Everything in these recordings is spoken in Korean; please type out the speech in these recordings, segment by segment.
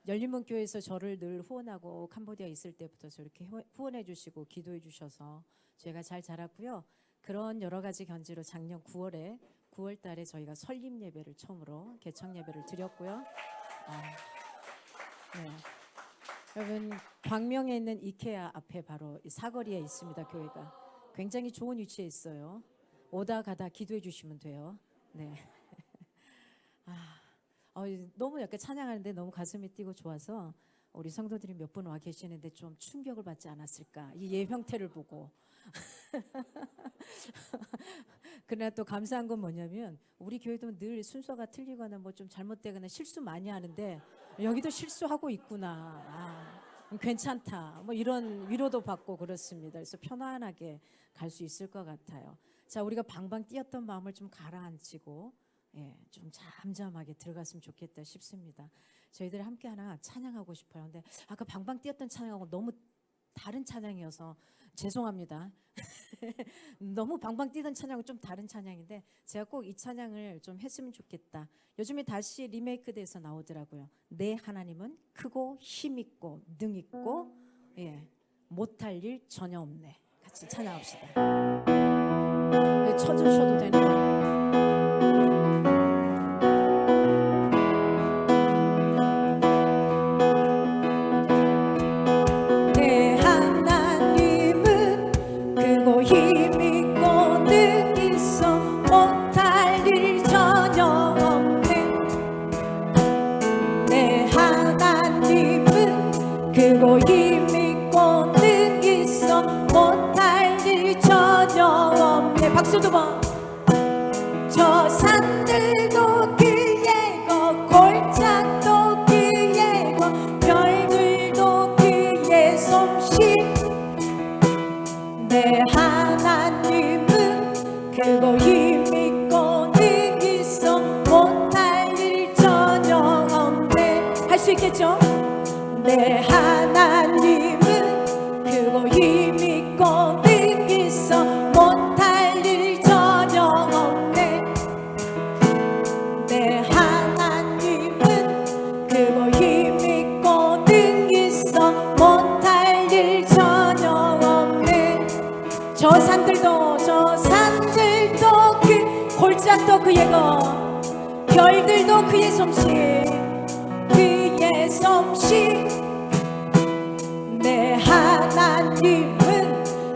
열린문교회에서 저를 늘 후원하고 캄보디아 있을 때부터 저렇게 후원해 주시고 기도해 주셔서 저희가 잘 자랐고요. 그런 여러 가지 견지로 작년 9월 달에 저희가 설립 예배를 처음으로 개청 예배를 드렸고요. 네. 여러분 광명에 있는 이케아 앞에 바로 사거리에 있습니다. 교회가 굉장히 좋은 위치에 있어요. 오다 가다 기도해 주시면 돼요. 네. 너무 약간 찬양하는데 너무 가슴이 뛰고 좋아서 우리 성도들이 몇 분 와 계시는데 좀 충격을 받지 않았을까 이 예 형태를 보고. 그러나 또 감사한 건 뭐냐면 우리 교회도 늘 순서가 틀리거나 뭐 좀 잘못되거나 실수 많이 하는데 여기도 실수하고 있구나. 괜찮다. 뭐 이런 위로도 받고 그렇습니다. 그래서 편안하게 갈 수 있을 것 같아요. 자, 우리가 방방 뛰었던 마음을 좀 가라앉히고 좀 잠잠하게 들어갔으면 좋겠다 싶습니다. 저희들 함께 하나 찬양하고 싶어요. 근데 아까 방방 뛰었던 찬양하고 너무 다른 찬양이어서 죄송합니다. 너무 방방 뛰던 찬양은 좀 다른 찬양인데 제가 꼭 이 찬양을 좀 했으면 좋겠다. 요즘에 다시 리메이크돼서 나오더라고요. 내 하나님은 크고 힘있고 능있고 못할 일 전혀 없네. 같이 찬양합시다. 쳐주셔도 되는 거예요. 크고 힘있고 능 있어 못할 일 전혀 없네. 박수 두 번. 저 산들도 그예고 골짜기도 그예고 별들도 그의 솜씨. 내 하나님은 크고 힘있고 능 있어 못할 일 전혀 없네. 할 수 있겠죠? 내 하나님은 크고 힘있고 능 있어 못할 일 전혀 없네. 내 하나님은 크고 힘있고 능 있어 못할 일 전혀 없네. 저 산들도 그 골짜기도 그예고 별들도 그의 솜씨. 그의 솜씨. 내 하나님은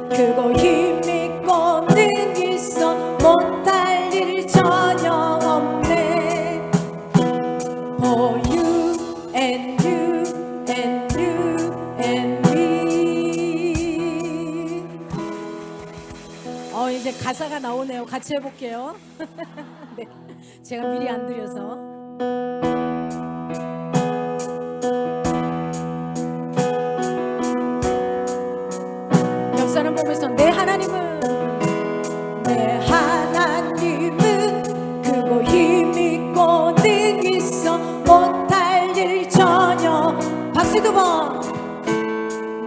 크고 힘있고 능 있어 못할 일 전혀 없네. For you and you and you and me. 이제 가사가 나오네요. 같이 해볼게요. 네, 제가 미리 안 드려서. 역사를 보면서 내 하나님은 크고 힘있고 능 있어 못할 일 전혀. 박수 두 번.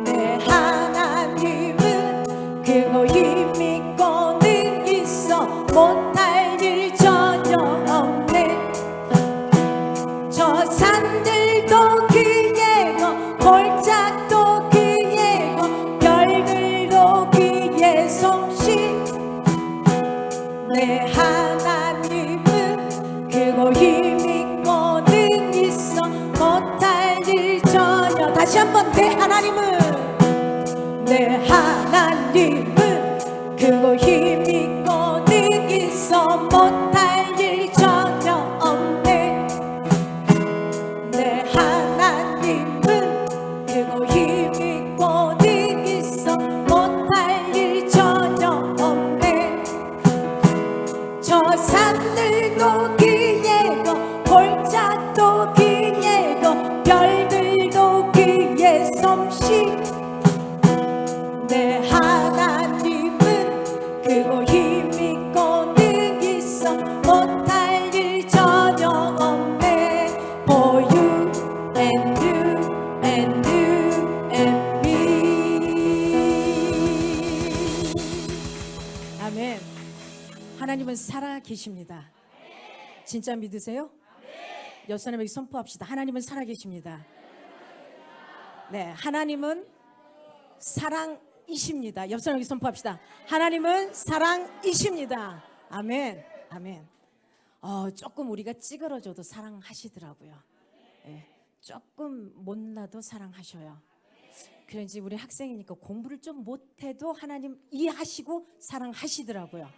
내 하나님은 크고 힘있고 능 있어 못할 일 전혀 없네. 저 산들도 그예고 골짜기도 그예고 별들도 그의 솜씨. 내 하나님은 크고 힘있고 능 있어 못할 일 전혀. 다시 한번. 내 하나님은 크고 힘있고 능 있어 못할 일 전혀 없네. 내 하나님은 크고 힘있고 능 있어 못할 일 전혀 없네. 저 산들도 그예고 골짜기도 그예고 별들도 그의 솜씨. 내 하나님은 크고 힘있고 능 있어 못할 일 전혀 없네. For you and you and you and me. 아멘. 하나님은 살아 계십니다. 진짜 믿으세요? 옆 사람에게 선포합시다. 하나님은 살아 계십니다. 네, 하나님은 사랑이십니다. 옆 사람에게 선포합시다. 하나님은 사랑이십니다. 아멘, 아멘. 조금 우리가 찌그러져도 사랑하시더라고요. 예, 조금 못나도 사랑하셔요. 그런지 우리 학생이니까 공부를 좀 못해도 하나님 이해하시고 사랑하시더라고요.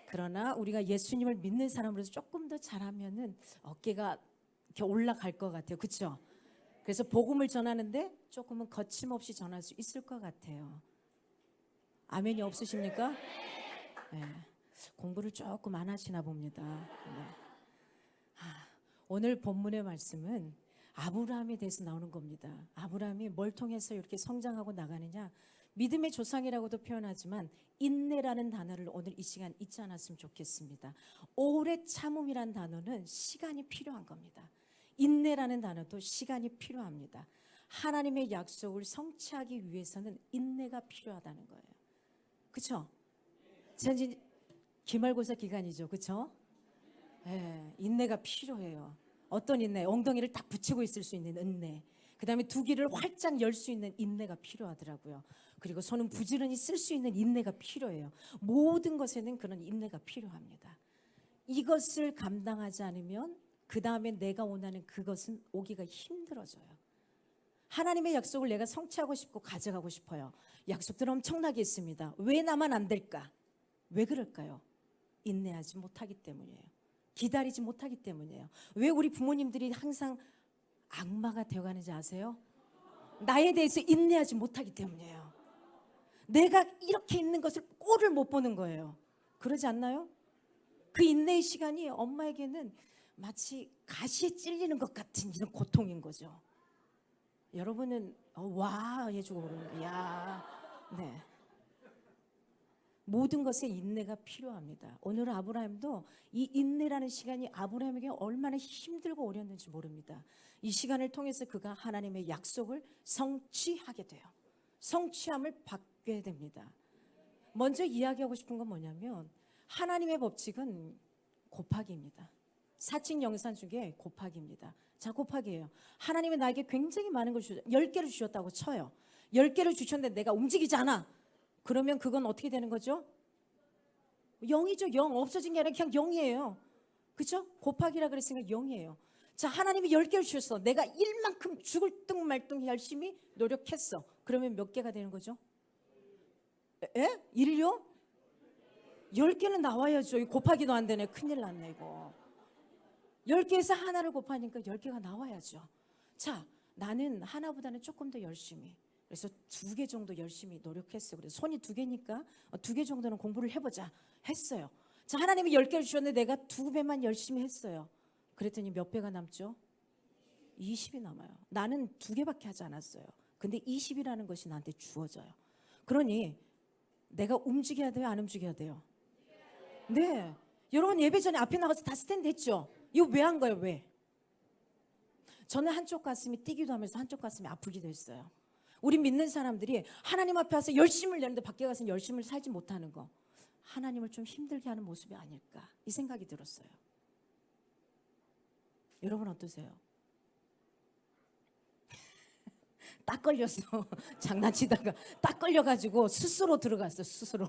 그러나 우리가 예수님을 믿는 사람으로서 조금 더 잘하면은 어깨가 이렇게 올라갈 것 같아요. 그렇죠? 그래서 복음을 전하는데 조금은 거침없이 전할 수 있을 것 같아요. 아멘이 없으십니까? 네. 공부를 조금 안 하시나 봅니다. 네. 오늘 본문의 말씀은 아브라함에 대해서 나오는 겁니다. 아브라함이 뭘 통해서 이렇게 성장하고 나가느냐? 믿음의 조상이라고도 표현하지만 인내라는 단어를 오늘 이 시간 잊지 않았으면 좋겠습니다. 오래 참음이란 단어는 시간이 필요한 겁니다. 인내라는 단어도 시간이 필요합니다. 하나님의 약속을 성취하기 위해서는 인내가 필요하다는 거예요. 그렇죠? 이제 기말고사 기간이죠. 그렇죠? 네, 인내가 필요해요. 어떤 인내? 엉덩이를 딱 붙이고 있을 수 있는 인내. 그 다음에 두 귀를 활짝 열 수 있는 인내가 필요하더라고요. 그리고 손은 부지런히 쓸 수 있는 인내가 필요해요. 모든 것에는 그런 인내가 필요합니다. 이것을 감당하지 않으면 그 다음에 내가 원하는 그것은 오기가 힘들어져요. 하나님의 약속을 내가 성취하고 싶고 가져가고 싶어요. 약속들은 엄청나게 있습니다. 왜 나만 안 될까? 왜 그럴까요? 인내하지 못하기 때문이에요. 기다리지 못하기 때문이에요. 왜 우리 부모님들이 항상 악마가 되어가는지 아세요? 나에 대해서 인내하지 못하기 때문이에요. 내가 이렇게 있는 것을 꼴을 못 보는 거예요. 그러지 않나요? 그 인내의 시간이 엄마에게는 마치 가시에 찔리는 것 같은 이런 고통인 거죠. 여러분은 와 해주고 그러는 야, 네. 모든 것에 인내가 필요합니다. 오늘 아브라함도 이 인내라는 시간이 아브라함에게 얼마나 힘들고 어려웠는지 모릅니다. 이 시간을 통해서 그가 하나님의 약속을 성취하게 돼요. 성취함을 받게 됩니다. 먼저 이야기하고 싶은 건 뭐냐면 하나님의 법칙은 곱하기입니다. 사칙 영산 중에 곱하기입니다. 자, 곱하기예요. 하나님이 나에게 굉장히 많은 걸 주셨어요. 10개를 주셨다고 쳐요. 10개를 주셨는데 내가 움직이지 않아. 그러면 그건 어떻게 되는 거죠? 0이죠. 0. 없어진 게 아니라 그냥 0이에요. 그렇죠? 곱하기라 그랬으니까 0이에요. 자, 하나님이 10개를 주셨어. 내가 1만큼 죽을 듯 말 듯 열심히 노력했어. 그러면 몇 개가 되는 거죠? 에? 1요? 10개는 나와야죠. 곱하기도 안 되네. 큰일 났네 이거. 10개에서 하나를 곱하니까 10개가 나와야죠. 자, 나는 하나보다는 조금 더 열심히. 그래서 2개 정도 열심히 노력했어요. 그래서 손이 2개니까 2개 정도는 공부를 해보자 했어요. 자, 하나님이 10개를 주셨는데 내가 2배만 열심히 했어요. 그랬더니 몇 배가 남죠? 20이 남아요. 나는 2개밖에 하지 않았어요. 근데 20이라는 것이 나한테 주어져요. 그러니 내가 움직여야 돼요? 안 움직여야 돼요? 네. 여러분 예배 전에 앞에 나가서 다 스탠드 했죠? 이거 왜 한 거예요? 왜? 저는 한쪽 가슴이 뛰기도 하면서 한쪽 가슴이 아프기도 했어요. 우리 믿는 사람들이 하나님 앞에 와서 열심을 내는데 밖에 가서 열심을 살지 못하는 거, 하나님을 좀 힘들게 하는 모습이 아닐까 이 생각이 들었어요. 여러분 어떠세요? 딱 걸렸어. 장난치다가 딱 걸려가지고 스스로 들어갔어. 스스로.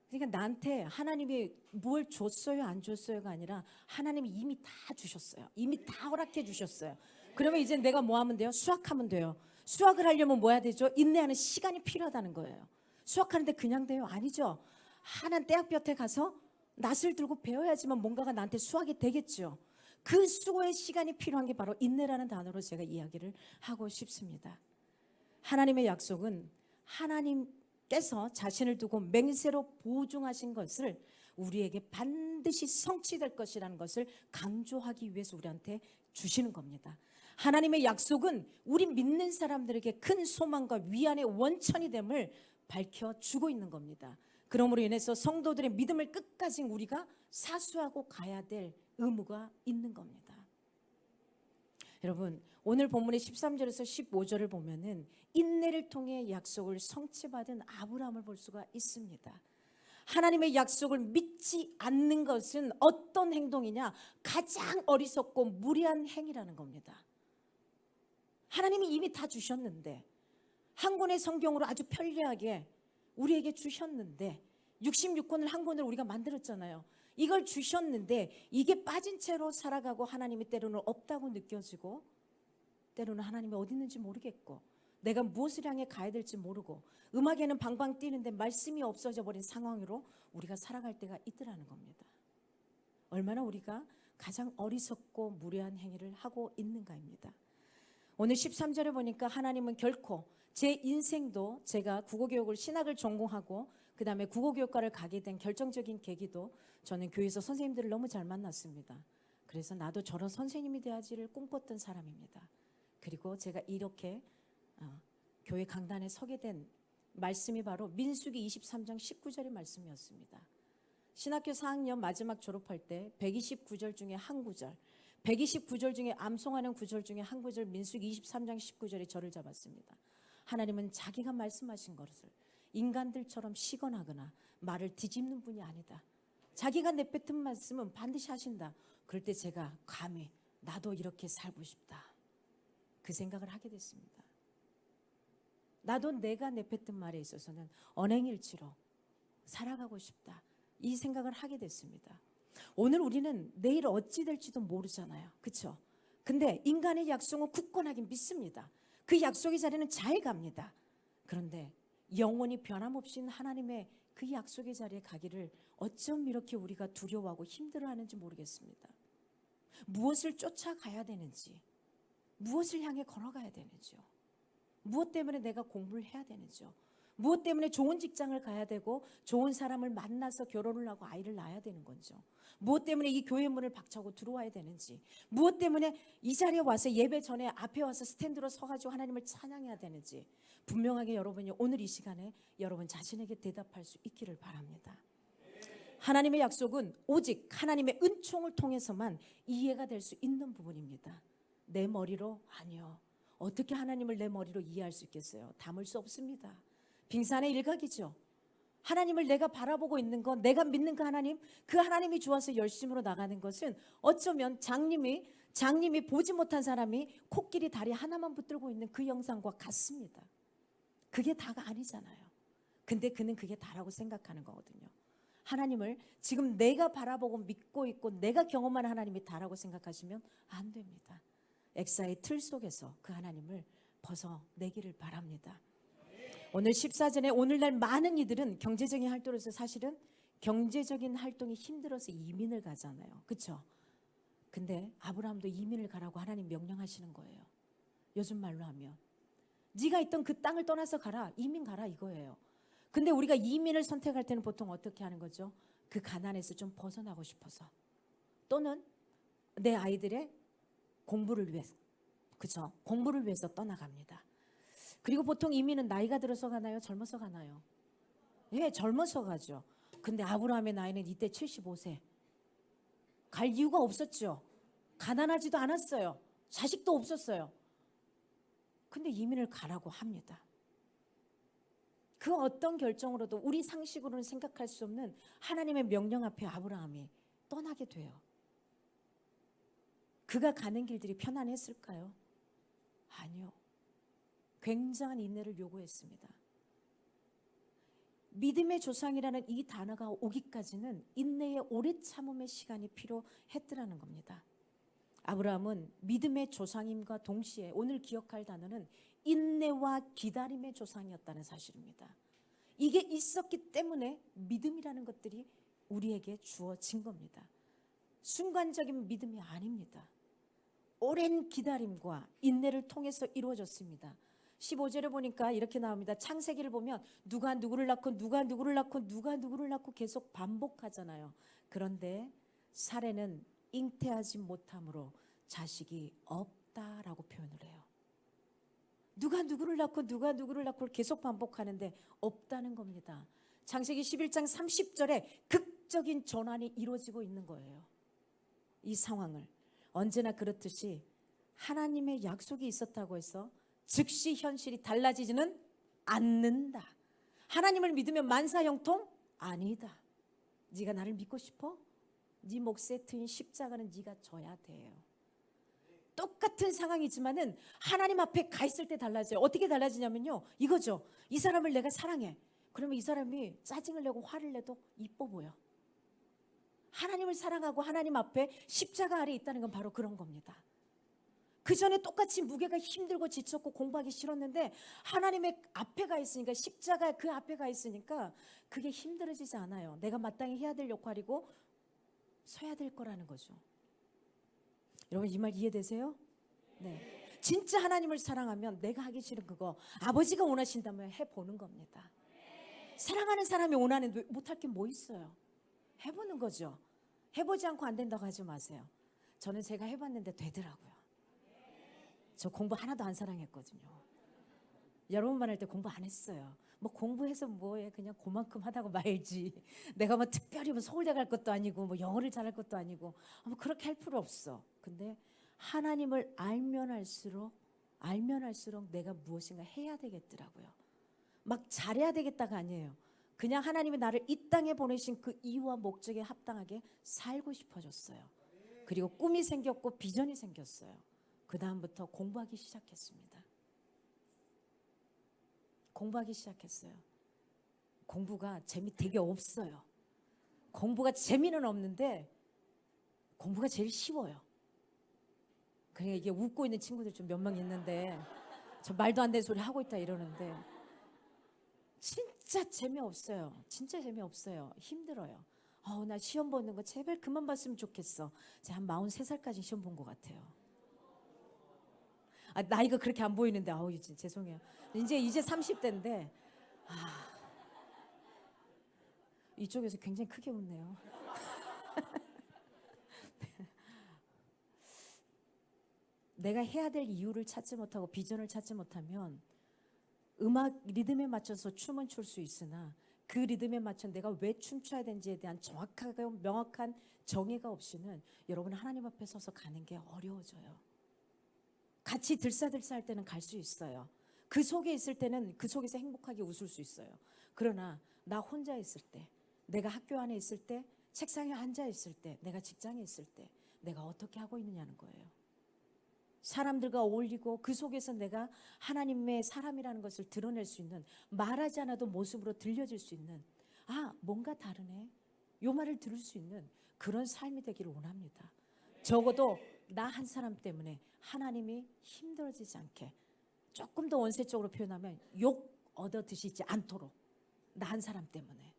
그러니까 나한테 하나님이 뭘 줬어요 안 줬어요가 아니라 하나님이 이미 다 주셨어요. 이미 다 허락해 주셨어요. 그러면 이제 내가 뭐 하면 돼요? 수학하면 돼요. 수학을 하려면 뭐 해야 되죠? 인내하는 시간이 필요하다는 거예요. 수학하는데 그냥 돼요? 아니죠. 하나는 대학볕에 가서 낫을 들고 배워야지만 뭔가가 나한테 수학이 되겠죠. 그 수고의 시간이 필요한 게 바로 인내라는 단어로 제가 이야기를 하고 싶습니다. 하나님의 약속은 하나님께서 자신을 두고 맹세로 보증하신 것을 우리에게 반드시 성취될 것이라는 것을 강조하기 위해서 우리한테 주시는 겁니다. 하나님의 약속은 우리 믿는 사람들에게 큰 소망과 위안의 원천이 됨을 밝혀주고 있는 겁니다. 그러므로 인해서 성도들의 믿음을 끝까지 우리가 사수하고 가야 될 의무가 있는 겁니다. 여러분 오늘 본문의 13절에서 15절을 보면은 인내를 통해 약속을 성취받은 아브라함을 볼 수가 있습니다. 하나님의 약속을 믿지 않는 것은 어떤 행동이냐? 가장 어리석고 무리한 행위라는 겁니다. 하나님이 이미 다 주셨는데, 한 권의 성경으로 아주 편리하게 우리에게 주셨는데, 66권을 한 권을 우리가 만들었잖아요. 이걸 주셨는데 이게 빠진 채로 살아가고, 하나님이 때로는 없다고 느껴지고, 때로는 하나님이 어디 있는지 모르겠고, 내가 무엇을 향해 가야 될지 모르고, 음악에는 방방 뛰는데 말씀이 없어져 버린 상황으로 우리가 살아갈 때가 있더라는 겁니다. 얼마나 우리가 가장 어리석고 무례한 행위를 하고 있는가입니다. 오늘 13절에 보니까 하나님은 결코 제 인생도, 제가 국어교육을 신학을 전공하고 그 다음에 국어교육과를 가게 된 결정적인 계기도, 저는 교회에서 선생님들을 너무 잘 만났습니다. 그래서 나도 저런 선생님이 되야지를 꿈꿨던 사람입니다. 그리고 제가 이렇게 교회 강단에 서게 된 말씀이 바로 민수기 23장 19절의 말씀이었습니다. 신학교 4학년 마지막 졸업할 때 129절 중에 한 구절, 129절 중에 암송하는 구절 중에 한 구절, 민수기 23장 19절에 저를 잡았습니다. 하나님은 자기가 말씀하신 것을 인간들처럼 시건하거나 말을 뒤집는 분이 아니다. 자기가 내뱉은 말씀은 반드시 하신다. 그럴 때 제가 감히 나도 이렇게 살고 싶다, 그 생각을 하게 됐습니다. 나도 내가 내뱉은 말에 있어서는 언행일치로 살아가고 싶다, 이 생각을 하게 됐습니다. 오늘 우리는 내일 어찌 될지도 모르잖아요. 그렇죠? 근데 인간의 약속은 굳건하게 믿습니다. 그 약속의 자리는 잘 갑니다. 그런데 영원히 변함없이 하나님의 그 약속의 자리에 가기를 어쩜 이렇게 우리가 두려워하고 힘들어하는지 모르겠습니다. 무엇을 쫓아가야 되는지, 무엇을 향해 걸어가야 되는지요. 무엇 때문에 내가 공부를 해야 되는지요. 무엇 때문에 좋은 직장을 가야 되고 좋은 사람을 만나서 결혼을 하고 아이를 낳아야 되는 건지요. 무엇 때문에 이 교회 문을 박차고 들어와야 되는지, 무엇 때문에 이 자리에 와서 예배 전에 앞에 와서 스탠드로 서가지고 하나님을 찬양해야 되는지, 분명하게 여러분이 오늘 이 시간에 여러분 자신에게 대답할 수 있기를 바랍니다. 하나님의 약속은 오직 하나님의 은총을 통해서만 이해가 될 수 있는 부분입니다. 내 머리로? 아니요. 어떻게 하나님을 내 머리로 이해할 수 있겠어요? 담을 수 없습니다. 빙산의 일각이죠. 하나님을 내가 바라보고 있는 건, 내가 믿는 그 하나님, 그 하나님이 좋아서 열심으로 나가는 것은 어쩌면 장님이 보지 못한 사람이 코끼리 다리 하나만 붙들고 있는 그 영상과 같습니다. 그게 다가 아니잖아요. 근데 그는 그게 다라고 생각하는 거거든요. 하나님을 지금 내가 바라보고 믿고 있고 내가 경험하는 하나님이 다라고 생각하시면 안 됩니다. 엑사의 틀 속에서 그 하나님을 벗어내기를 바랍니다. 오늘 14절에 오늘날 많은 이들은 경제적인 활동에서 사실은 경제적인 활동이 힘들어서 이민을 가잖아요. 그렇죠? 근데 아브라함도 이민을 가라고 하나님 명령하시는 거예요. 요즘 말로 하면 네가 있던 그 땅을 떠나서 가라, 이민 가라 이거예요. 근데 우리가 이민을 선택할 때는 보통 어떻게 하는 거죠? 그 가난에서 좀 벗어나고 싶어서, 또는 내 아이들의 공부를 위해서, 그렇죠? 공부를 위해서 떠나갑니다. 그리고 보통 이민은 나이가 들어서 가나요? 젊어서 가나요? 예, 젊어서 가죠. 근데 아브라함의 나이는 이때 75세. 갈 이유가 없었죠. 가난하지도 않았어요. 자식도 없었어요. 근데 이민을 가라고 합니다. 그 어떤 결정으로도 우리 상식으로는 생각할 수 없는 하나님의 명령 앞에 아브라함이 떠나게 돼요. 그가 가는 길들이 편안했을까요? 아니요. 굉장한 인내를 요구했습니다. 믿음의 조상이라는 이 단어가 오기까지는 인내의 오래 참음의 시간이 필요했더라는 겁니다. 아브라함은 믿음의 조상임과 동시에 오늘 기억할 단어는 인내와 기다림의 조상이었다는 사실입니다. 이게 있었기 때문에 믿음이라는 것들이 우리에게 주어진 겁니다. 순간적인 믿음이 아닙니다. 오랜 기다림과 인내를 통해서 이루어졌습니다. 15절에 보니까 이렇게 나옵니다. 창세기를 보면 누가 누구를 낳고 누가 누구를 낳고 누가 누구를 낳고 계속 반복하잖아요. 그런데 사례는 잉태하지 못함으로 자식이 없다라고 표현을 해요. 누가 누구를 낳고 누가 누구를 낳고 계속 반복하는데 없다는 겁니다. 창세기 11장 30절에 극적인 전환이 이루어지고 있는 거예요. 이 상황을 언제나 그렇듯이 하나님의 약속이 있었다고 해서 즉시 현실이 달라지지는 않는다. 하나님을 믿으면 만사형통? 아니다. 네가 나를 믿고 싶어? 네 몫에 트인 십자가는 네가 져야 돼요. 똑같은 상황이지만은 하나님 앞에 가 있을 때 달라져요. 어떻게 달라지냐면요, 이거죠. 이 사람을 내가 사랑해. 그러면 이 사람이 짜증을 내고 화를 내도 이뻐 보여. 하나님을 사랑하고 하나님 앞에 십자가 아래 있다는 건 바로 그런 겁니다. 그 전에 똑같이 무게가 힘들고 지쳤고 공부하기 싫었는데 하나님의 앞에 가 있으니까, 십자가 그 앞에 가 있으니까 그게 힘들어지지 않아요. 내가 마땅히 해야 될 역할이고 서야 될 거라는 거죠. 여러분, 이 말 이해되세요? 네. 진짜 하나님을 사랑하면 내가 하기 싫은 그거 아버지가 원하신다면 해보는 겁니다. 사랑하는 사람이 원하는데 못할 게 뭐 있어요? 해보는 거죠. 해보지 않고 안 된다고 하지 마세요. 저는 제가 해봤는데 되더라고요. 저 공부 하나도 안 사랑했거든요. 여러분만 할 때 공부 안 했어요. 뭐 공부해서 뭐해, 그냥 그만큼 하다고 말지. 내가 뭐 특별히 뭐 서울대 갈 것도 아니고 뭐 영어를 잘할 것도 아니고 뭐 그렇게 할 필요 없어. 근데 하나님을 알면 알수록 내가 무엇인가 해야 되겠더라고요. 막 잘해야 되겠다가 아니에요. 그냥 하나님이 나를 이 땅에 보내신 그 이유와 목적에 합당하게 살고 싶어졌어요. 그리고 꿈이 생겼고 비전이 생겼어요. 그 다음부터 공부하기 시작했습니다. 공부하기 시작했어요. 공부가 재미 되게 없어요. 공부가 재미는 없는데 공부가 제일 쉬워요. 그러니까 이게 웃고 있는 친구들 좀 몇 명 있는데 저 말도 안 되는 소리 하고 있다 이러는데 진짜 재미없어요. 진짜 재미없어요. 힘들어요. 나 시험 보는 거 제발 그만 봤으면 좋겠어. 제가 한 43살까지 시험 본 것 같아요. 나이가 그렇게 안 보이는데 죄송해요. 이제 30대인데 이쪽에서 굉장히 크게 웃네요. 내가 해야 될 이유를 찾지 못하고 비전을 찾지 못하면 음악 리듬에 맞춰서 춤은 출 수 있으나 그 리듬에 맞춰 내가 왜 춤춰야 되는지에 대한 정확하고 명확한 정의가 없이는 여러분은 하나님 앞에 서서 가는 게 어려워져요. 같이 들싸들싸할 때는 갈 수 있어요. 그 속에 있을 때는 그 속에서 행복하게 웃을 수 있어요. 그러나 나 혼자 있을 때, 내가 학교 안에 있을 때, 책상에 앉아 있을 때, 내가 직장에 있을 때 내가 어떻게 하고 있느냐는 거예요. 사람들과 어울리고 그 속에서 내가 하나님의 사람이라는 것을 드러낼 수 있는, 말하지 않아도 모습으로 들려질 수 있는, 뭔가 다르네, 요 말을 들을 수 있는 그런 삶이 되기를 원합니다. 적어도 나 한 사람 때문에 하나님이 힘들어지지 않게, 조금 더 원세적으로 표현하면 욕 얻어 드시지 않도록, 나 한 사람 때문에.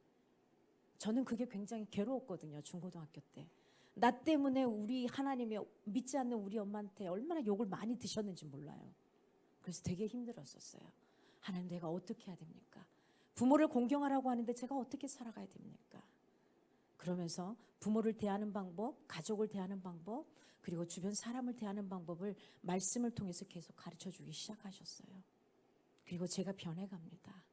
저는 그게 굉장히 괴로웠거든요. 중고등학교 때. 나 때문에 우리 하나님이 믿지 않는 우리 엄마한테 얼마나 욕을 많이 드셨는지 몰라요. 그래서 되게 힘들었었어요. 하나님, 내가 어떻게 해야 됩니까? 부모를 공경하라고 하는데 제가 어떻게 살아가야 됩니까? 그러면서 부모를 대하는 방법, 가족을 대하는 방법, 그리고 주변 사람을 대하는 방법을 말씀을 통해서 계속 가르쳐주기 시작하셨어요. 그리고 제가 변해갑니다.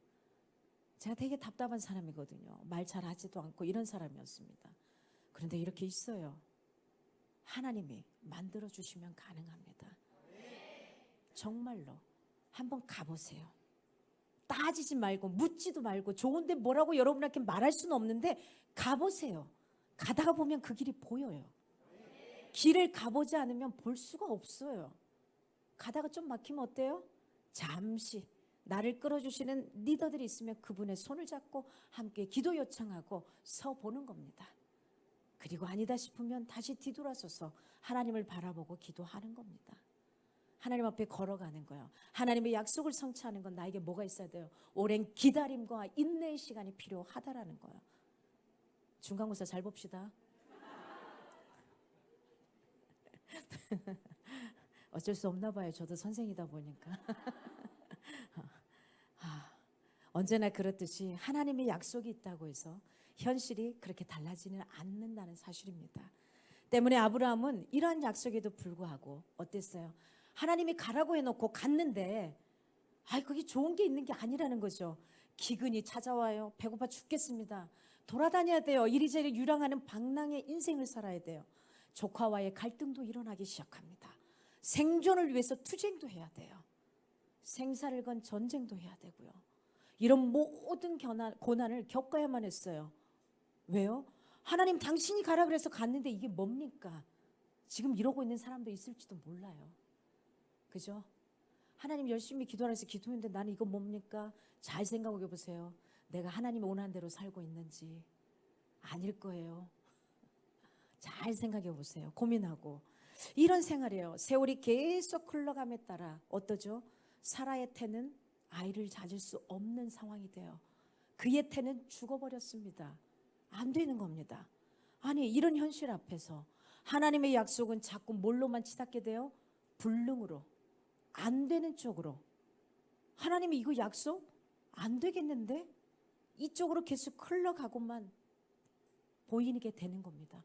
제가 되게 답답한 사람이거든요. 말 잘하지도 않고 이런 사람이었습니다. 그런데 이렇게 있어요. 하나님이 만들어주시면 가능합니다. 정말로 한번 가보세요. 따지지 말고 묻지도 말고, 좋은데 뭐라고 여러분한테 말할 수는 없는데 가보세요. 가다가 보면 그 길이 보여요. 길을 가보지 않으면 볼 수가 없어요. 가다가 좀 막히면 어때요? 잠시 나를 끌어주시는 리더들이 있으면 그분의 손을 잡고 함께 기도 요청하고 서보는 겁니다. 그리고 아니다 싶으면 다시 뒤돌아서서 하나님을 바라보고 기도하는 겁니다. 하나님 앞에 걸어가는 거예요. 하나님의 약속을 성취하는 건 나에게 뭐가 있어야 돼요? 오랜 기다림과 인내의 시간이 필요하다라는 거예요. 중간고사 잘 봅시다. 어쩔 수 없나 봐요. 저도 선생이다 보니까. 언제나 그렇듯이 하나님의 약속이 있다고 해서 현실이 그렇게 달라지는 않는다는 사실입니다. 때문에 아브라함은 이러한 약속에도 불구하고 어땠어요? 하나님이 가라고 해놓고 갔는데 그게 좋은 게 있는 게 아니라는 거죠. 기근이 찾아와요. 배고파 죽겠습니다. 돌아다녀야 돼요. 이리저리 유랑하는 방랑의 인생을 살아야 돼요. 조카와의 갈등도 일어나기 시작합니다. 생존을 위해서 투쟁도 해야 돼요. 생사를 건 전쟁도 해야 되고요. 이런 모든 고난을 겪어야만 했어요. 왜요? 하나님 당신이 가라 그래서 갔는데 이게 뭡니까? 지금 이러고 있는 사람도 있을지도 몰라요. 그죠? 하나님 열심히 기도하면서 기도했는데 나는 이거 뭡니까? 잘 생각해 보세요. 내가 하나님이 원하는 대로 살고 있는지. 아닐 거예요. 잘 생각해 보세요. 고민하고. 이런 생활이에요. 세월이 계속 흘러감에 따라 어떠죠? 사라의 태는 아이를 찾을 수 없는 상황이 돼요. 그의 태는 죽어버렸습니다. 안 되는 겁니다. 아니 이런 현실 앞에서 하나님의 약속은 자꾸 뭘로만 치닫게 돼요? 불능으로. 안 되는 쪽으로. 하나님이 이거 약속 안 되겠는데? 이쪽으로 계속 흘러가고만 보이게 되는 겁니다.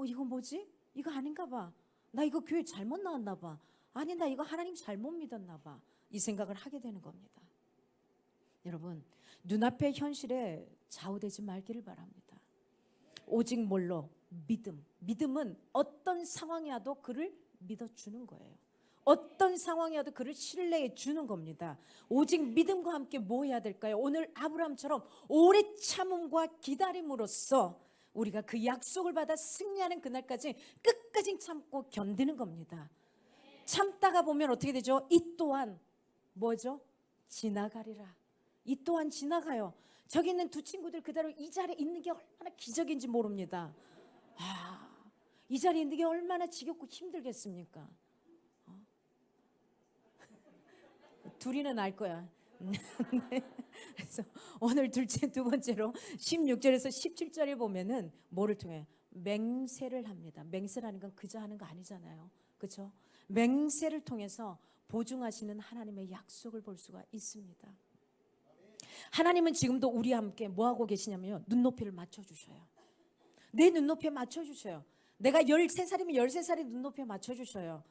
이거 뭐지? 이거 아닌가 봐. 나 이거 교회 잘못 나왔나 봐. 아니 나 이거 하나님 잘못 믿었나 봐. 이 생각을 하게 되는 겁니다. 여러분 눈앞의 현실에 좌우되지 말기를 바랍니다. 오직 뭘로? 믿음. 믿음은 어떤 상황이 와도 그를 믿어주는 거예요. 어떤 상황이 와도 그를 신뢰해 주는 겁니다. 오직 믿음과 함께 뭐 해야 될까요? 오늘 아브라함처럼 오래 참음과 기다림으로써 우리가 그 약속을 받아 승리하는 그날까지 끝까지 참고 견디는 겁니다. 참다가 보면 어떻게 되죠? 이 또한 뭐죠? 지나가리라. 이 또한 지나가요. 저기 있는 두 친구들 그대로 이 자리에 있는 게 얼마나 기적인지 모릅니다. 이 자리에 있는 게 얼마나 지겹고 힘들겠습니까? 둘이는 알 거야. 네. 그래서 오늘 두 번째로 16절에서 17절에 보면은 뭐를 통해? 맹세를 합니다. 맹세라는 건 그저 하는 거 아니잖아요. 그렇죠? 맹세를 통해서 보증하시는 하나님의 약속을 볼 수가 있습니다. 하나님은 지금도 우리와 함께 뭐 하고 계시냐면요. 눈높이를 맞춰주셔요. 내 눈높이에 맞춰주셔요. 내가 13살이면 13살의 눈높이에 맞춰주셔요.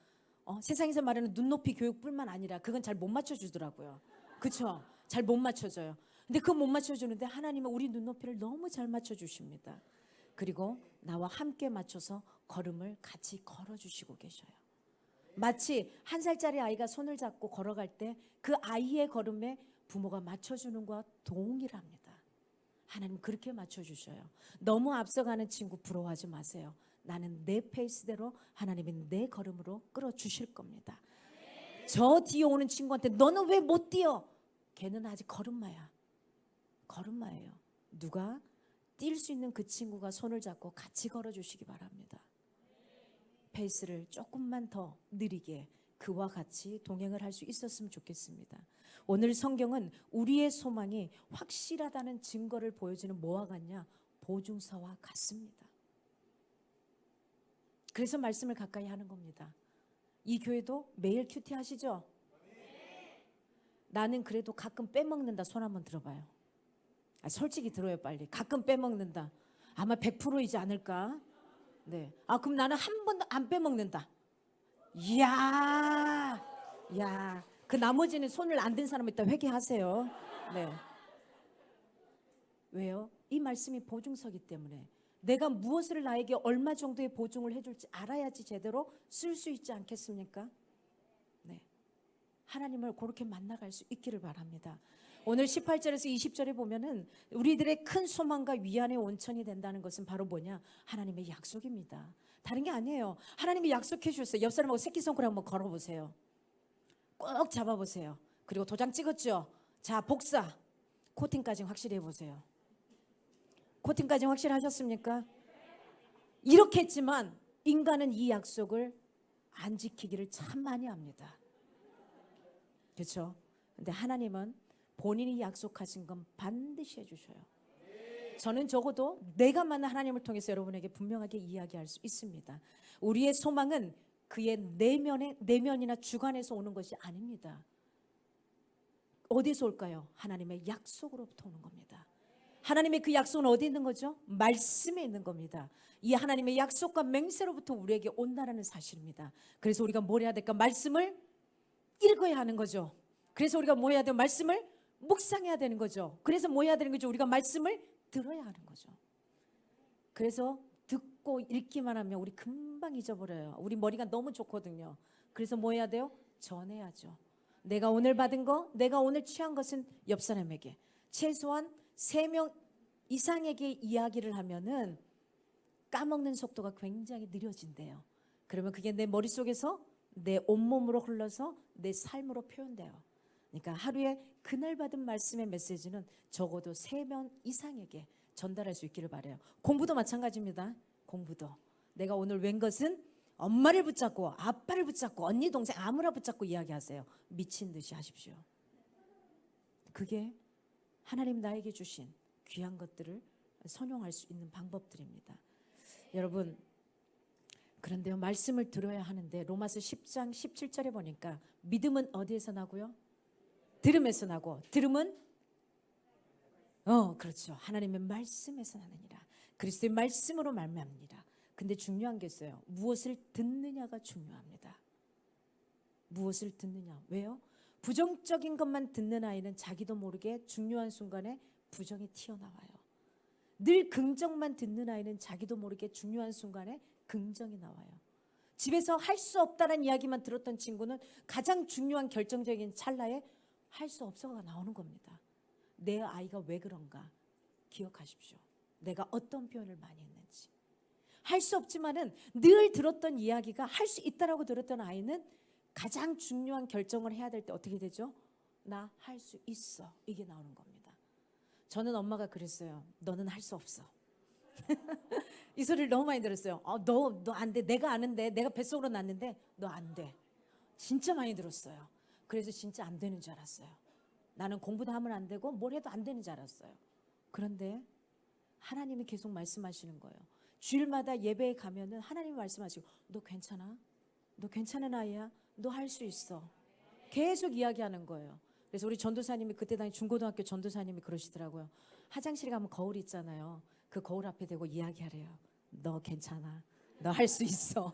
세상에서 말하는 눈높이 교육뿐만 아니라 그건 잘 못 맞춰주더라고요. 그렇죠? 잘 못 맞춰줘요. 근데 그거 못 맞춰주는데 하나님은 우리 눈높이를 너무 잘 맞춰주십니다. 그리고 나와 함께 맞춰서 걸음을 같이 걸어주시고 계셔요. 마치 1살짜리 아이가 손을 잡고 걸어갈 때 그 아이의 걸음에 부모가 맞춰주는 것과 동일합니다. 하나님 그렇게 맞춰주셔요. 너무 앞서가는 친구 부러워하지 마세요. 나는 내 페이스대로 하나님이 내 걸음으로 끌어주실 겁니다. 저 뒤에 오는 친구한테 너는 왜 못 뛰어? 걔는 아직 걸음마야. 걸음마예요. 누가 뛸 수 있는 그 친구가 손을 잡고 같이 걸어주시기 바랍니다. 페이스를 조금만 더 느리게 그와 같이 동행을 할 수 있었으면 좋겠습니다. 오늘 성경은 우리의 소망이 확실하다는 증거를 보여주는 뭐와 같냐? 보증서와 같습니다. 그래서 말씀을 가까이 하는 겁니다. 이 교회도 매일 큐티 하시죠? 나는 그래도 가끔 빼먹는다. 손 한번 들어봐요. 솔직히 들어요 빨리. 가끔 빼먹는다. 아마 100%이지 않을까? 네. 그럼 나는 한 번도 안 빼먹는다. 이야, 그 나머지는 손을 안 든 사람 있다 회개하세요. 네. 왜요? 이 말씀이 보증서기 때문에 내가 무엇을 나에게 얼마 정도의 보증을 해줄지 알아야지 제대로 쓸 수 있지 않겠습니까? 네. 하나님을 그렇게 만나갈 수 있기를 바랍니다. 오늘 18절에서 20절에 보면은 우리들의 큰 소망과 위안의 온천이 된다는 것은 바로 뭐냐? 하나님의 약속입니다. 다른 게 아니에요. 하나님이 약속해 주셨어요. 옆 사람하고 새끼손가락 한번 걸어보세요. 꼭 잡아보세요. 그리고 도장 찍었죠? 자, 복사. 코팅까지 확실히 해보세요. 코팅까지 확실하셨습니까? 이렇게 했지만 인간은 이 약속을 안 지키기를 참 많이 합니다. 그렇죠? 근데 하나님은 본인이 약속하신 건 반드시 해주셔요. 저는 적어도 내가 만난 하나님을 통해서 여러분에게 분명하게 이야기할 수 있습니다. 우리의 소망은 그의 내면이나 주관에서 오는 것이 아닙니다. 어디서 올까요? 하나님의 약속으로부터 오는 겁니다. 하나님의 그 약속은 어디 있는 거죠? 말씀에 있는 겁니다. 이 하나님의 약속과 맹세로부터 우리에게 온다는 사실입니다. 그래서 우리가 뭘 해야 될까? 말씀을 읽어야 하는 거죠. 그래서 우리가 뭐 해야 돼요? 말씀을 묵상해야 되는 거죠. 그래서 뭐 해야 되는 거죠? 우리가 말씀을 들어야 하는 거죠. 그래서 듣고 읽기만 하면 우리 금방 잊어버려요. 우리 머리가 너무 좋거든요. 그래서 뭐 해야 돼요? 전해야죠. 내가 오늘 받은 거, 내가 오늘 취한 것은 옆 사람에게, 최소한 3명 이상에게 이야기를 하면은 까먹는 속도가 굉장히 느려진대요. 그러면 그게 내 머릿속에서 내 온몸으로 흘러서 내 삶으로 표현돼요. 그러니까 하루에 그날 받은 말씀의 메시지는 적어도 3명 이상에게 전달할 수 있기를 바라요. 공부도 마찬가지입니다. 공부도. 내가 오늘 웬 것은 엄마를 붙잡고 아빠를 붙잡고 언니 동생 아무나 붙잡고 이야기하세요. 미친 듯이 하십시오. 그게 하나님 나에게 주신 귀한 것들을 선용할 수 있는 방법들입니다. 여러분, 그런데요, 말씀을 들어야 하는데 로마서 10장 17절에 보니까 믿음은 어디에서 나고요? 들음에서 나고, 들음은 그렇죠. 하나님의 말씀에서 나느니라. 그리스도의 말씀으로 말미암느니라. 근데 중요한 게 있어요. 무엇을 듣느냐가 중요합니다. 무엇을 듣느냐. 왜요? 부정적인 것만 듣는 아이는 자기도 모르게 중요한 순간에 부정이 튀어나와요. 늘 긍정만 듣는 아이는 자기도 모르게 중요한 순간에 긍정이 나와요. 집에서 할 수 없다는 이야기만 들었던 친구는 가장 중요한 결정적인 찰나에 할 수 없어가 나오는 겁니다. 내 아이가 왜 그런가 기억하십시오. 내가 어떤 표현을 많이 했는지. 할 수 없지만은 늘 들었던 이야기가 할 수 있다라고 들었던 아이는 가장 중요한 결정을 해야 될 때 어떻게 되죠? 나 할 수 있어. 이게 나오는 겁니다. 저는 엄마가 그랬어요. 너는 할 수 없어. 이 소리를 너무 많이 들었어요. 너 안 돼. 내가 아는데, 내가 뱃속으로 났는데 너 안 돼. 진짜 많이 들었어요. 그래서 진짜 안 되는 줄 알았어요. 나는 공부도 하면 안 되고 뭘 해도 안 되는 줄 알았어요. 그런데 하나님이 계속 말씀하시는 거예요. 주일마다 예배에 가면은 하나님이 말씀하시고 너 괜찮아? 너 괜찮은 아이야? 너 할 수 있어. 계속 이야기하는 거예요. 그래서 우리 전도사님이 그때 당시 중고등학교 전도사님이 그러시더라고요. 화장실에 가면 거울 있잖아요. 그 거울 앞에 대고 이야기하래요. 너 괜찮아. 너 할 수 있어.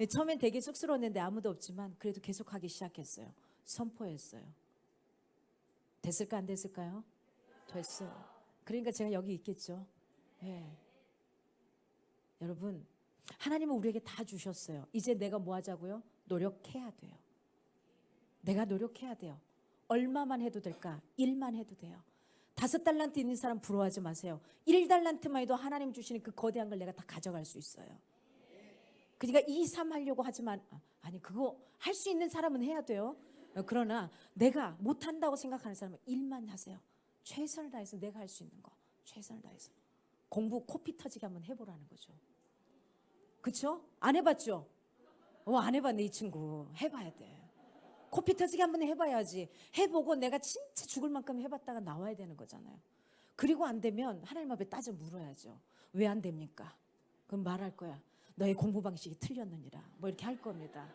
처음엔 되게 쑥스러웠는데 아무도 없지만 그래도 계속 하기 시작했어요. 선포했어요. 됐을까 안 됐을까요? 됐어요. 그러니까 제가 여기 있겠죠. 네. 여러분, 하나님은 우리에게 다 주셨어요. 이제 내가 뭐 하자고요? 노력해야 돼요. 내가 노력해야 돼요. 얼마만 해도 될까? 1만 해도 돼요. 5달란트 있는 사람 부러워하지 마세요. 1달란트만 해도 하나님 주시는 그 거대한 걸 내가 다 가져갈 수 있어요. 그러니까 2, 3 하려고 하지만 아니 그거 할 수 있는 사람은 해야 돼요. 그러나 내가 못한다고 생각하는 사람은 1만 하세요. 최선을 다해서 내가 할 수 있는 거 최선을 다해서. 공부 코피 터지게 한번 해보라는 거죠. 그렇죠? 안 해봤죠? 안 해봤네 이 친구. 해봐야 돼. 코피 터지게 한번 해봐야지. 해보고 내가 진짜 죽을 만큼 해봤다가 나와야 되는 거잖아요. 그리고 안 되면 하나님 앞에 따져 물어야죠. 왜 안 됩니까? 그럼 말할 거야. 너의 공부 방식이 틀렸느니라. 뭐 이렇게 할 겁니다.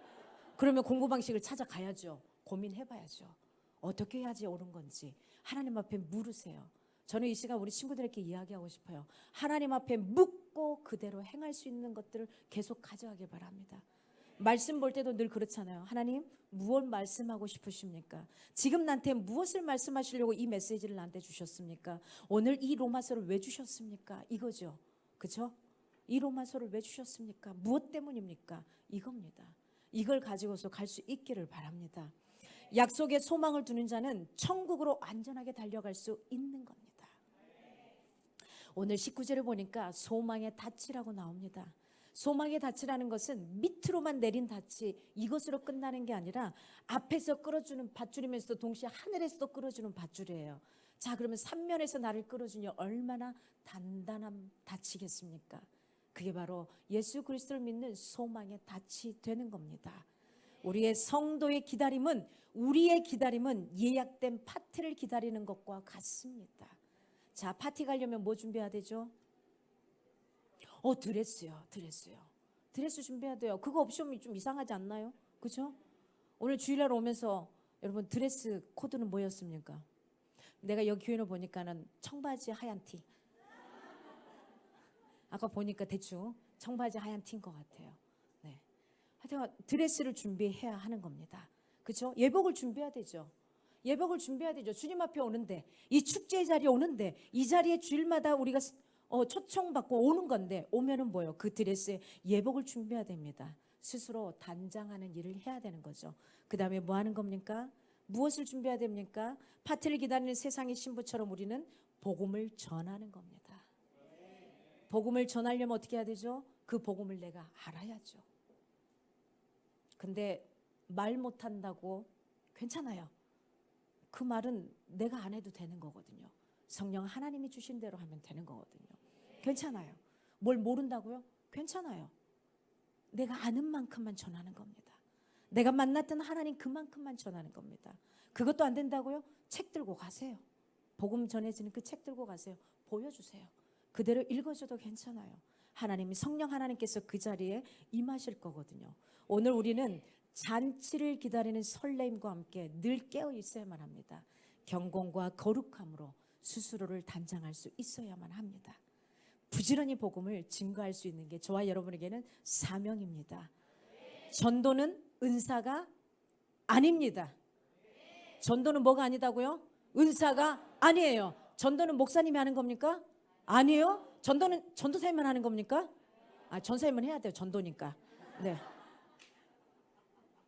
그러면 공부 방식을 찾아가야죠. 고민해봐야죠. 어떻게 해야지 옳은 건지 하나님 앞에 물으세요. 저는 이 시간 우리 친구들에게 이야기하고 싶어요. 하나님 앞에 묻고 그대로 행할 수 있는 것들을 계속 가져가길 바랍니다. 말씀 볼 때도 늘 그렇잖아요. 하나님 무엇 말씀하고 싶으십니까? 지금 나한테 무엇을 말씀하시려고 이 메시지를 나한테 주셨습니까? 오늘 이 로마서를 왜 주셨습니까? 이거죠. 그렇죠? 이 로마서를 왜 주셨습니까? 무엇 때문입니까? 이겁니다. 이걸 가지고서 갈 수 있기를 바랍니다. 약속에 소망을 두는 자는 천국으로 안전하게 달려갈 수 있는 겁니다. 오늘 19절을 보니까 소망의 닻이라고 나옵니다. 소망의 닻이라는 것은 밑으로만 내린 닻이 이것으로 끝나는 게 아니라 앞에서 끌어주는 밧줄이면서도 동시에 하늘에서도 끌어주는 밧줄이에요. 자, 그러면 삼면에서 나를 끌어주니 얼마나 단단한 닻이겠습니까? 그게 바로 예수 그리스도를 믿는 소망의 닻이 되는 겁니다. 우리의 성도의 기다림은 우리의 기다림은 예약된 파티를 기다리는 것과 같습니다. 자, 파티 가려면 뭐 준비해야 되죠? 드레스요. 드레스 준비해야 돼요. 그거 없으면 좀 이상하지 않나요? 그죠? 오늘 주일날 오면서 여러분 드레스 코드는 뭐였습니까? 내가 여기 교회를 보니까는 청바지 하얀 티. 아까 보니까 대충 청바지 하얀 티인 것 같아요. 네. 하여튼 드레스를 준비해야 하는 겁니다. 그렇죠? 예복을 준비해야 되죠. 예복을 준비해야 되죠. 주님 앞에 오는데 이 축제의 자리에 오는데 이 자리에 주일마다 우리가 초청받고 오는 건데 오면은 뭐예요? 그 드레스에 예복을 준비해야 됩니다. 스스로 단장하는 일을 해야 되는 거죠. 그 다음에 뭐 하는 겁니까? 무엇을 준비해야 됩니까? 파티를 기다리는 세상의 신부처럼 우리는 복음을 전하는 겁니다. 복음을 전하려면 어떻게 해야 되죠? 그 복음을 내가 알아야죠. 근데 말 못한다고 괜찮아요. 그 말은 내가 안 해도 되는 거거든요. 성령 하나님이 주신 대로 하면 되는 거거든요. 괜찮아요. 뭘 모른다고요? 괜찮아요. 내가 아는 만큼만 전하는 겁니다. 내가 만났던 하나님 그만큼만 전하는 겁니다. 그것도 안 된다고요? 책 들고 가세요. 복음 전해지는 그 책 들고 가세요. 보여주세요. 그대로 읽어줘도 괜찮아요. 하나님이 성령 하나님께서 그 자리에 임하실 거거든요. 오늘 우리는 잔치를 기다리는 설레임과 함께 늘 깨어 있어야만 합니다. 경건과 거룩함으로 스스로를 단장할 수 있어야만 합니다. 부지런히 복음을 증거할 수 있는 게 저와 여러분에게는 사명입니다. 전도는 은사가 아닙니다. 전도는 뭐가 아니다고요? 은사가 아니에요. 전도는 목사님이 하는 겁니까? 아니에요. 전도는 전도사님만 하는 겁니까? 전사님은 해야 돼요. 전도니까. 네.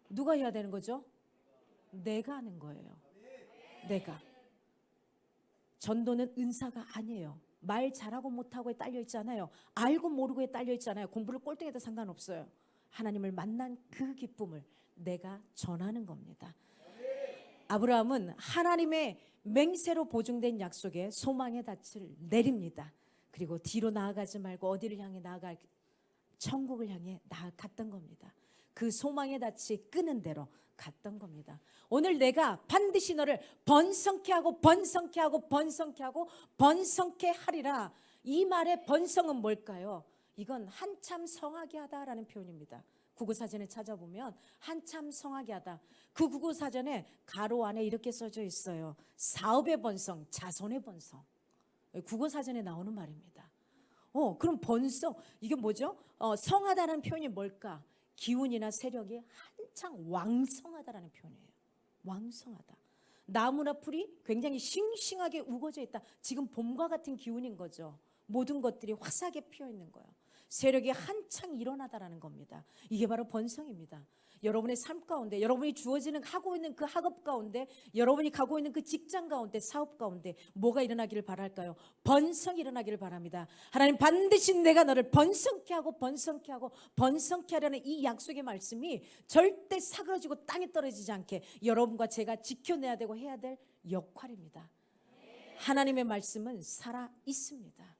누가 해야 되는 거죠? 내가 하는 거예요. 내가. 전도는 은사가 아니에요. 말 잘하고 못하고에 딸려 있잖아요. 알고 모르고에 딸려 있잖아요. 공부를 꼴등해도 상관없어요. 하나님을 만난 그 기쁨을 내가 전하는 겁니다. 아브라함은 하나님의 맹세로 보증된 약속에 소망의 닻을 내립니다. 그리고 뒤로 나아가지 말고 어디를 향해 천국을 향해 나아갔던 겁니다. 그 소망의 닻이 끄는 대로 갔던 겁니다. 오늘 내가 반드시 너를 번성케 하고 번성케 하고 번성케 하고 번성케 하리라. 이 말의 번성은 뭘까요? 이건 한참 성하게 하다라는 표현입니다. 국어사전에 찾아보면 한참 성하게 하다. 그 국어사전에 가로 안에 이렇게 써져 있어요. 사업의 번성, 자손의 번성. 국어사전에 나오는 말입니다. 그럼 번성, 이게 뭐죠? 성하다는 표현이 뭘까? 기운이나 세력이 한창 왕성하다라는 표현이에요. 왕성하다. 나무나 풀이 굉장히 싱싱하게 우거져 있다. 지금 봄과 같은 기운인 거죠. 모든 것들이 화사하게 피어 있는 거예요. 세력이 한창 일어나다라는 겁니다. 이게 바로 번성입니다. 여러분의 삶 가운데, 여러분이 주어지는 하고 있는 그 학업 가운데, 여러분이 가고 있는 그 직장 가운데, 사업 가운데 뭐가 일어나기를 바랄까요? 번성이 일어나기를 바랍니다. 하나님 반드시 내가 너를 번성케 하고 번성케 하고 번성케 하려는 이 약속의 말씀이 절대 사그러지고 땅에 떨어지지 않게 여러분과 제가 지켜내야 되고 해야 될 역할입니다. 하나님의 말씀은 살아 있습니다.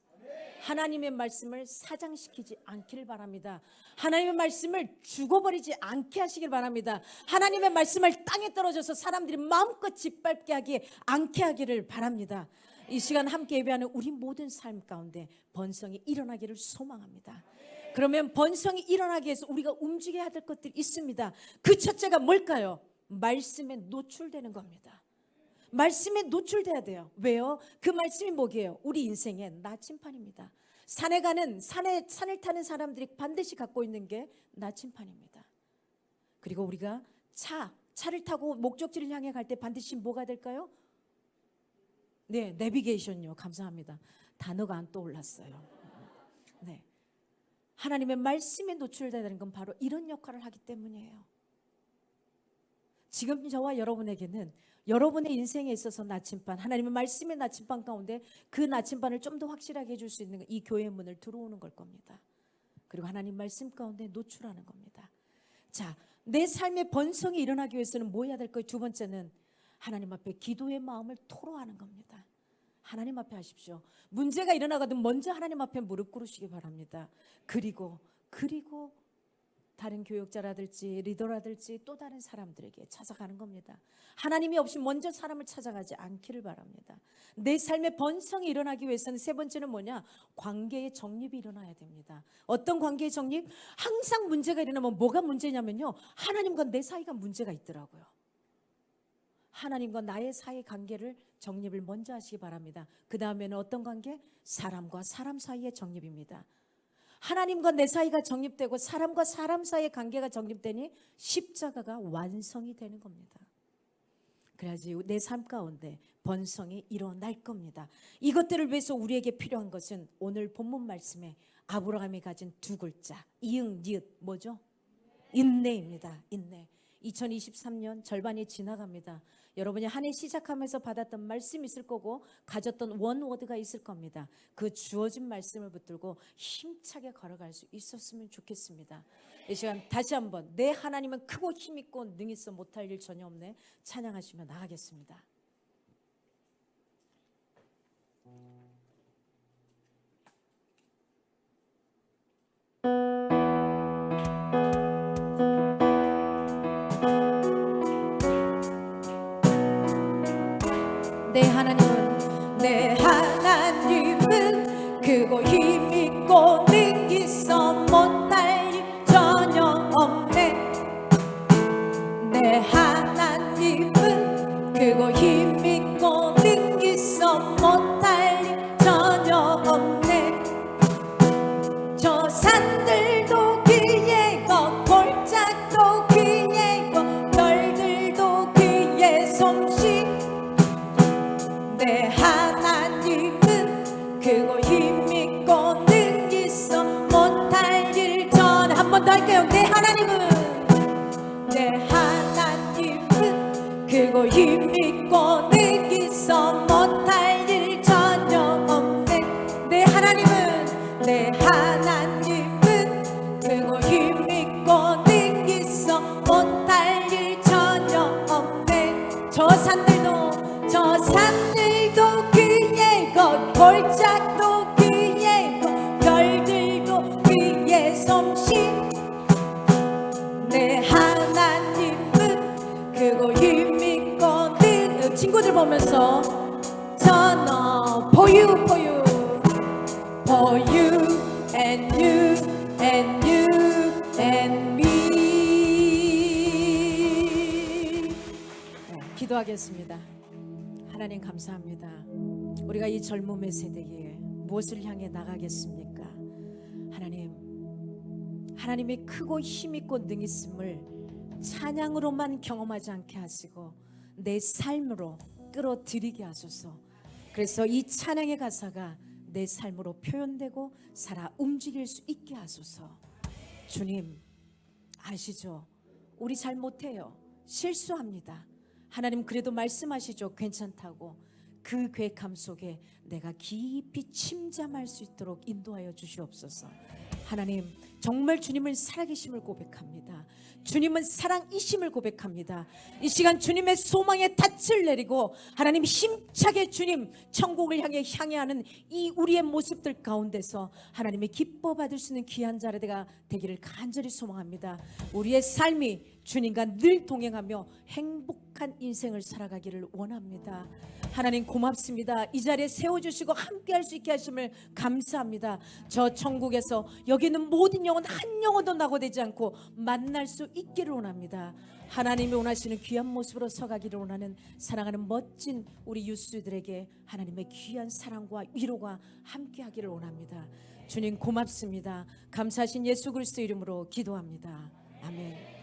하나님의 말씀을 사장시키지 않기를 바랍니다. 하나님의 말씀을 죽어버리지 않게 하시길 바랍니다. 하나님의 말씀을 땅에 떨어져서 사람들이 마음껏 짓밟게 하지 않게 하기를 바랍니다. 이 시간 함께 예배하는 우리 모든 삶 가운데 번성이 일어나기를 소망합니다. 그러면 번성이 일어나기 위해서 우리가 움직여야 될 것들이 있습니다. 그 첫째가 뭘까요? 말씀에 노출되는 겁니다. 말씀에 노출돼야 돼요. 왜요? 그 말씀이 뭐게요? 우리 인생의 나침판입니다. 산을 타는 사람들이 반드시 갖고 있는 게 나침판입니다. 그리고 우리가 차를 타고 목적지를 향해 갈 때 반드시 뭐가 될까요? 네, 내비게이션요. 감사합니다. 단어가 안 떠올랐어요. 네, 하나님의 말씀에 노출돼야 되는 건 바로 이런 역할을 하기 때문이에요. 지금 저와 여러분에게는 여러분의 인생에 있어서 나침반, 하나님의 말씀의 나침반 가운데 그 나침반을 좀 더 확실하게 해줄 수 있는 이 교회의 문을 들어오는 걸 겁니다. 그리고 하나님 말씀 가운데 노출하는 겁니다. 자, 내 삶의 번성이 일어나기 위해서는 뭐 해야 될까요? 두 번째는 하나님 앞에 기도의 마음을 토로하는 겁니다. 하나님 앞에 하십시오. 문제가 일어나거든 먼저 하나님 앞에 무릎 꿇으시기 바랍니다. 그리고 다른 교육자라든지 리더라든지 또 다른 사람들에게 찾아가는 겁니다. 하나님이 없이 먼저 사람을 찾아가지 않기를 바랍니다. 내 삶의 번성이 일어나기 위해서는 세 번째는 뭐냐? 관계의 정립이 일어나야 됩니다. 어떤 관계의 정립? 항상 문제가 일어나면 뭐가 문제냐면요, 하나님과 내 사이가 문제가 있더라고요. 하나님과 나의 사이 관계를 정립을 먼저 하시기 바랍니다. 그 다음에는 어떤 관계? 사람과 사람 사이의 정립입니다. 하나님과 내 사이가 정립되고 사람과 사람 사이의 관계가 정립되니 십자가가 완성이 되는 겁니다. 그래야지 내 삶 가운데 번성이 일어날 겁니다. 이것들을 위해서 우리에게 필요한 것은 오늘 본문 말씀에 아브라함이 가진 두 글자, 이응, 니읒, 뭐죠? 인내입니다. 인내. 2023년 절반이 지나갑니다. 여러분이 한 해 시작하면서 받았던 말씀이 있을 거고 가졌던 원워드가 있을 겁니다. 그 주어진 말씀을 붙들고 힘차게 걸어갈 수 있었으면 좋겠습니다. 이 시간 다시 한번 내 하나님은 크고 힘있고 능있어 못할 일 전혀 없네 찬양하시며 나가겠습니다. 내 하나님은 크고 힘있고 능있어 못할 일 전혀 없네. 내 하나님은 크고 힘있고 능있어 못할 일 전혀 없네. 저 산들도 그의 것, 골짜기도 그의 것, 별들도 그의 솜씨. 내 하나님은 크고 힘있고 능있어 못할 일 전혀. 한 번 더 할게요. 내 하나님은 크고 힘있고 능있어 못할 일 전혀 없네. 내 하나님은 크고 힘있고 능있어 못할 일 전혀 없네. 저 산들도 그의 것, 골짜기도 그의 것, 별들도 그의 솜씨. 내 하나님은 크고 힘있고 친구들 보면서 전어 for you and you and you and me. 기도하겠습니다. 하나님 감사합니다. 우리가 이 젊음의 세대에 무엇을 향해 나가겠습니까? 하나님이 크고 힘있고 능있음을 찬양으로만 경험하지 않게 하시고 내 삶으로 끌어들이게 하소서. 그래서 이 찬양의 가사가 내 삶으로 표현되고 살아 움직일 수 있게 하소서. 주님 아시죠? 우리 잘 못해요. 실수합니다. 하나님 그래도 말씀하시죠. 괜찮다고. 그 계획함 속에 내가 깊이 침잠할 수 있도록 인도하여 주시옵소서. 하나님 정말 주님을 살아계심을 고백합니다. 주님은 사랑이심을 고백합니다. 이 시간 주님의 소망의 닻을 내리고 하나님 힘차게 주님 천국을 향해 향해하는 이 우리의 모습들 가운데서 하나님의 기뻐 받을 수 있는 귀한 자리가 되기를 간절히 소망합니다. 우리의 삶이 주님과 늘 동행하며 행복한 인생을 살아가기를 원합니다. 하나님 고맙습니다. 이 자리에 세워주시고 함께할 수 있게 하심을 감사합니다. 저 천국에서 여기 있는 모든 영혼 한 영혼도 낙오되지 않고 만날 수 있기를 원합니다. 하나님이 원하시는 귀한 모습으로 서가기를 원하는 사랑하는 멋진 우리 유스들에게 하나님의 귀한 사랑과 위로가 함께하기를 원합니다. 주님 고맙습니다. 감사하신 예수 그리스도 이름으로 기도합니다. 아멘.